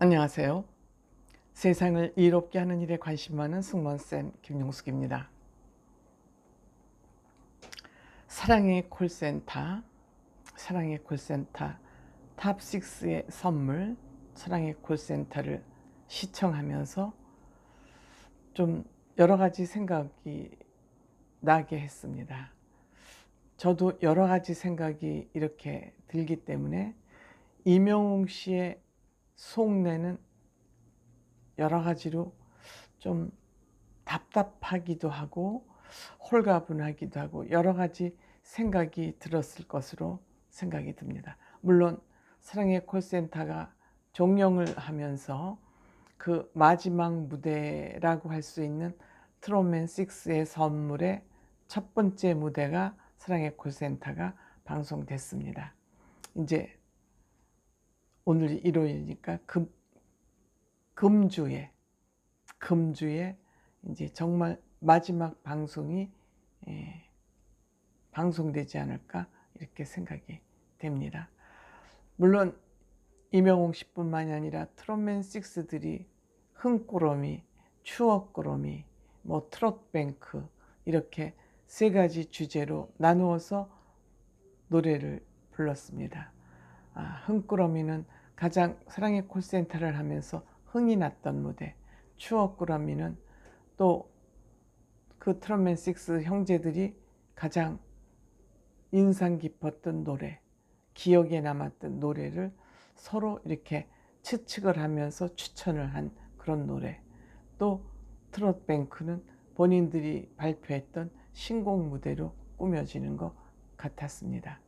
안녕하세요. 세상을 이롭게 하는 일에 관심 많은 승무원쌤 김용숙입니다. 사랑의 콜센터, 사랑의 콜센터 탑6의 선물, 사랑의 콜센터를 시청하면서 좀 여러 가지 생각이 나게 했습니다. 저도 여러 가지 생각이 이렇게 들기 때문에 임영웅 씨의 속내는 여러 가지로 좀 답답하기도 하고 홀가분하기도 하고 여러 가지 생각이 들었을 것으로 생각이 듭니다. 물론 사랑의 콜센터가 종영을 하면서 그 마지막 무대라고 할 수 있는 트롯맨 6의 선물의 첫 번째 무대가 사랑의 콜센터가 방송됐습니다. 이제 오늘이 일요일이니까 금주에 이제 정말 마지막 방송이 방송되지 않을까 이렇게 생각이 됩니다. 물론 임영웅 씨뿐만이 아니라 트롯맨 6들이 흥꾸러미, 추억꾸러미, 뭐 트롯뱅크 이렇게 세 가지 주제로 나누어서 노래를 불렀습니다. 흥꾸러미는 가장 사랑의 콜센터를 하면서 흥이 났던 무대, 추억꾸러미는 또 그 트롯맨 6 형제들이 가장 인상 깊었던 노래, 기억에 남았던 노래를 서로 이렇게 추측을 하면서 추천을 한 그런 노래, 또 트롯뱅크는 본인들이 발표했던 신곡 무대로 꾸며지는 것 같았습니다.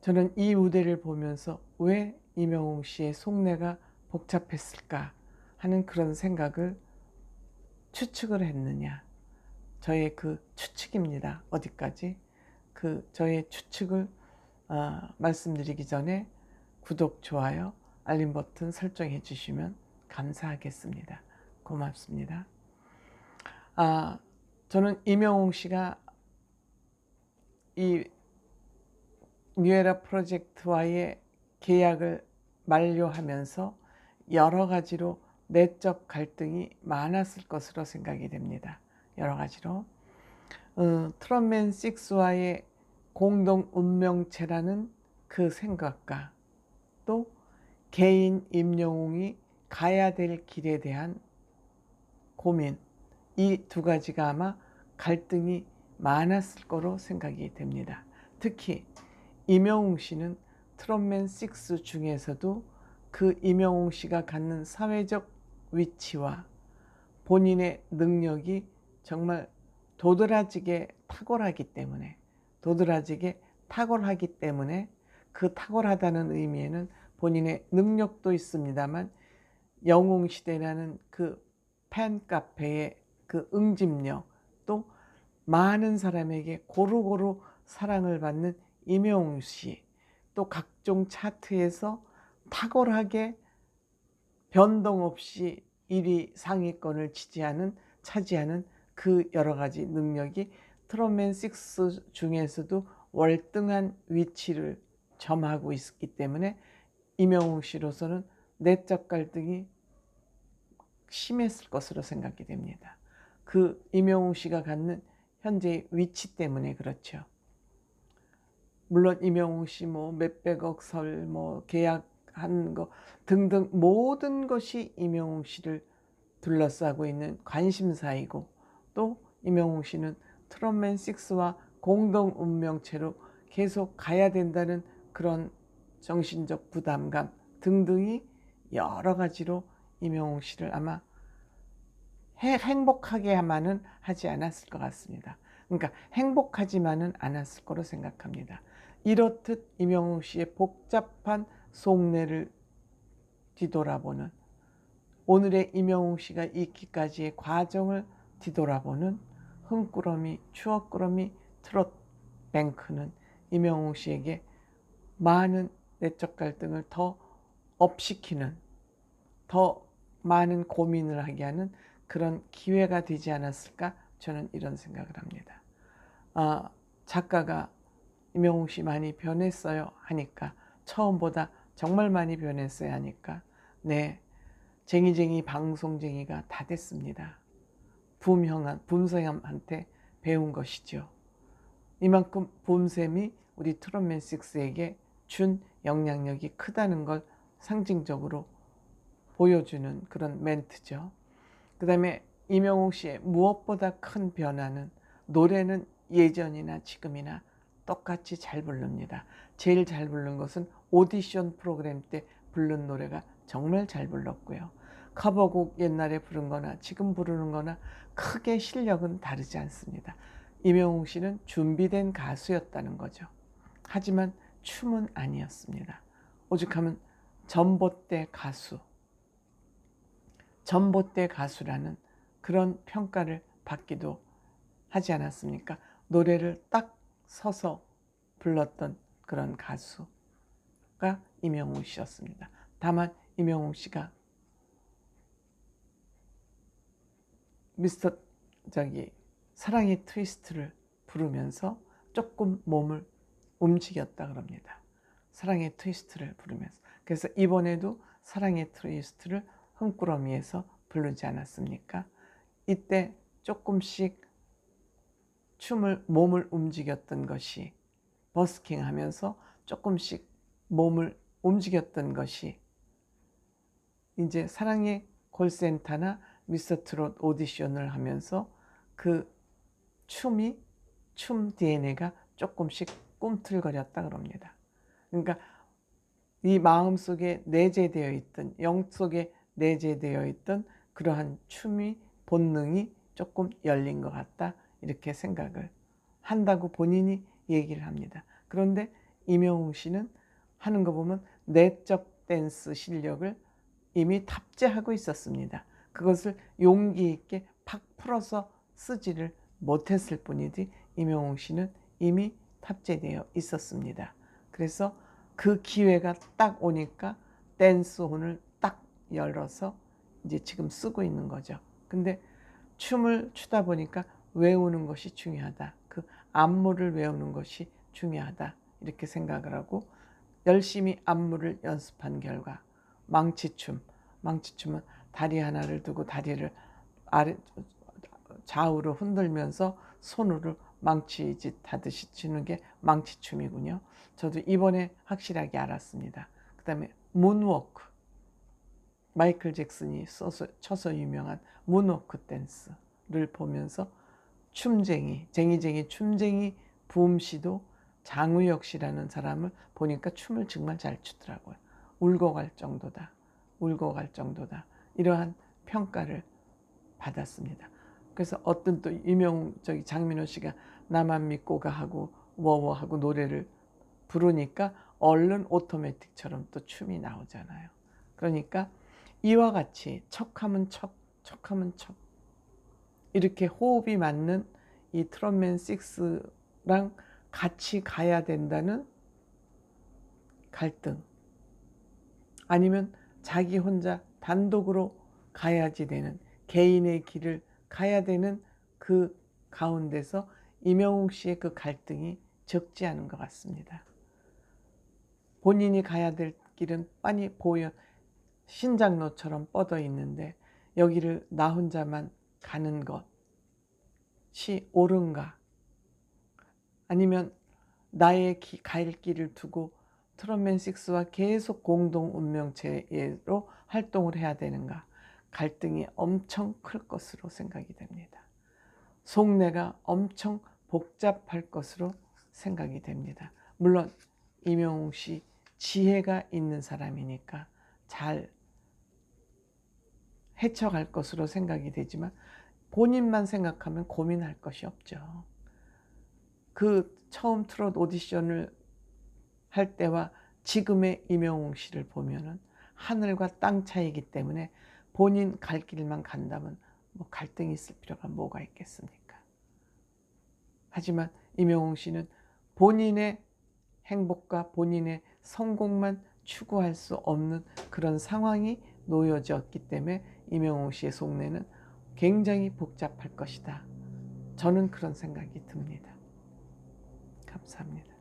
저는 이 무대를 보면서 왜 임영웅 씨의 속내가 복잡했을까 하는 그런 생각을 추측을 했느냐. 저의 그 추측입니다. 어디까지? 그 저의 추측을 말씀드리기 전에 구독, 좋아요, 알림 버튼 설정해 주시면 감사하겠습니다. 고맙습니다. 저는 임영웅 씨가 이 뉴에라 프로젝트와의 계약을 만료하면서 여러 가지로 내적 갈등이 많았을 것으로 생각이 됩니다. 여러 가지로 트롯맨 6와의 공동 운명체라는 그 생각과 또 개인 임영웅이 가야 될 길에 대한 고민, 이 두 가지가 아마 갈등이 많았을 거로 생각이 됩니다. 특히 임영웅 씨는 트롯맨 6 중에서도 그 임영웅 씨가 갖는 사회적 위치와 본인의 능력이 정말 도드라지게 탁월하기 때문에 그 탁월하다는 의미에는 본인의 능력도 있습니다만 영웅시대라는 그 팬카페의 그 응집력, 또 많은 사람에게 고루고루 사랑을 받는 임영웅 씨, 또 각종 차트에서 탁월하게 변동 없이 1위 상위권을 차지하는 그 여러 가지 능력이 트롯맨 6 중에서도 월등한 위치를 점하고 있기 때문에 임영웅 씨로서는 내적 갈등이 심했을 것으로 생각이 됩니다. 그 임영웅 씨가 갖는 현재의 위치 때문에 그렇죠. 물론 임영웅 씨 뭐 몇백억 설 뭐 계약한 거 등등 모든 것이 임영웅 씨를 둘러싸고 있는 관심사이고, 또 임영웅 씨는 트롯맨 6와 공동 운명체로 계속 가야 된다는 그런 정신적 부담감 등등이 여러 가지로 임영웅 씨를 아마 행복하게만은 하지 않았을 것 같습니다. 그러니까 행복하지만은 않았을 거로 생각합니다. 이렇듯 임영웅 씨의 복잡한 속내를 뒤돌아보는, 오늘의 임영웅 씨가 있기까지의 과정을 뒤돌아보는 흥꾸러미, 추억꾸러미, 트롯뱅크는 임영웅 씨에게 많은 내적 갈등을 더 업시키는, 더 많은 고민을 하게 하는 그런 기회가 되지 않았을까, 저는 이런 생각을 합니다. 작가가 임영웅 씨 많이 변했어요 하니까, 처음보다 정말 많이 변했어요 하니까 네, 쟁이쟁이 방송쟁이가 다 됐습니다. 붐쌤한테 배운 것이죠. 이만큼 붐쌤이 우리 트롯맨 6에게 준 영향력이 크다는 걸 상징적으로 보여주는 그런 멘트죠. 그 다음에 임영웅 씨의 무엇보다 큰 변화는 노래는 예전이나 지금이나 똑같이 잘 부릅니다. 제일 잘 부른 것은 오디션 프로그램 때 부른 노래가 정말 잘 불렀고요. 커버곡 옛날에 부른 거나 지금 부르는 거나 크게 실력은 다르지 않습니다. 임영웅 씨는 준비된 가수였다는 거죠. 하지만 춤은 아니었습니다. 오죽하면 전봇대 가수라는 그런 평가를 받기도 하지 않았습니까? 노래를 딱 서서 불렀던 그런 가수가 임영웅 씨였습니다. 다만 임영웅 씨가 사랑의 트위스트를 부르면서 조금 몸을 움직였다 그럽니다. 사랑의 트위스트를 부르면서. 그래서 이번에도 사랑의 트위스트를 흥꾸러미에서 부르지 않았습니까? 이때 조금씩 몸을 움직였던 것이, 버스킹 하면서 조금씩 몸을 움직였던 것이 이제 사랑의 콜센터나 미스터트롯 오디션을 하면서 그 춤 DNA가 조금씩 꿈틀거렸다 그럽니다. 그러니까 이 마음속에 내재되어 있던, 영 속에 내재되어 있던 그러한 춤이, 본능이 조금 열린 것 같다, 이렇게 생각을 한다고 본인이 얘기를 합니다. 그런데 임영웅 씨는 하는 거 보면 내적 댄스 실력을 이미 탑재하고 있었습니다. 그것을 용기 있게 팍 풀어서 쓰지를 못했을 뿐이지 임영웅 씨는 이미 탑재되어 있었습니다. 그래서 그 기회가 딱 오니까 댄스혼을 딱 열어서 이제 지금 쓰고 있는 거죠. 근데 춤을 추다 보니까 외우는 것이 중요하다. 그 안무를 외우는 것이 중요하다. 이렇게 생각을 하고 열심히 안무를 연습한 결과 망치춤은 다리 하나를 두고 다리를 좌우로 흔들면서 손으로 망치짓 하듯이 추는 게 망치춤이군요. 저도 이번에 확실하게 알았습니다. 그 다음에 문워크, 마이클 잭슨이 쳐서 유명한 문워크 댄스를 보면서 쟁이쟁이 춤쟁이 붐씨도 장우혁 씨라는 사람을 보니까 춤을 정말 잘 추더라고요. 울고 갈 정도다. 이러한 평가를 받았습니다. 그래서 어떤 또 장민호 씨가 나만 믿고 가 하고 워워하고 노래를 부르니까 얼른 오토매틱처럼 또 춤이 나오잖아요. 그러니까 이와 같이 척하면 척 이렇게 호흡이 맞는 이 트롯맨 6랑 같이 가야 된다는 갈등, 아니면 자기 혼자 단독으로 가야지 되는, 개인의 길을 가야 되는 그 가운데서 임영웅 씨의 그 갈등이 적지 않은 것 같습니다. 본인이 가야 될 길은 빤히 보여 신장로처럼 뻗어 있는데 여기를 나 혼자만 가는 것이 옳은가? 아니면 나의 갈 길을 두고 트롯맨 6와 계속 공동 운명체로 활동을 해야 되는가? 갈등이 엄청 클 것으로 생각이 됩니다. 속내가 엄청 복잡할 것으로 생각이 됩니다. 물론 임영웅 씨 지혜가 있는 사람이니까 잘 헤쳐갈 것으로 생각이 되지만 본인만 생각하면 고민할 것이 없죠. 그 처음 트롯 오디션을 할 때와 지금의 임영웅 씨를 보면은 하늘과 땅 차이기 때문에 본인 갈 길만 간다면 뭐 갈등이 있을 필요가 뭐가 있겠습니까? 하지만 임영웅 씨는 본인의 행복과 본인의 성공만 추구할 수 없는 그런 상황이 놓여졌기 때문에 임영웅 씨의 속내는 굉장히 복잡할 것이다. 저는 그런 생각이 듭니다. 감사합니다.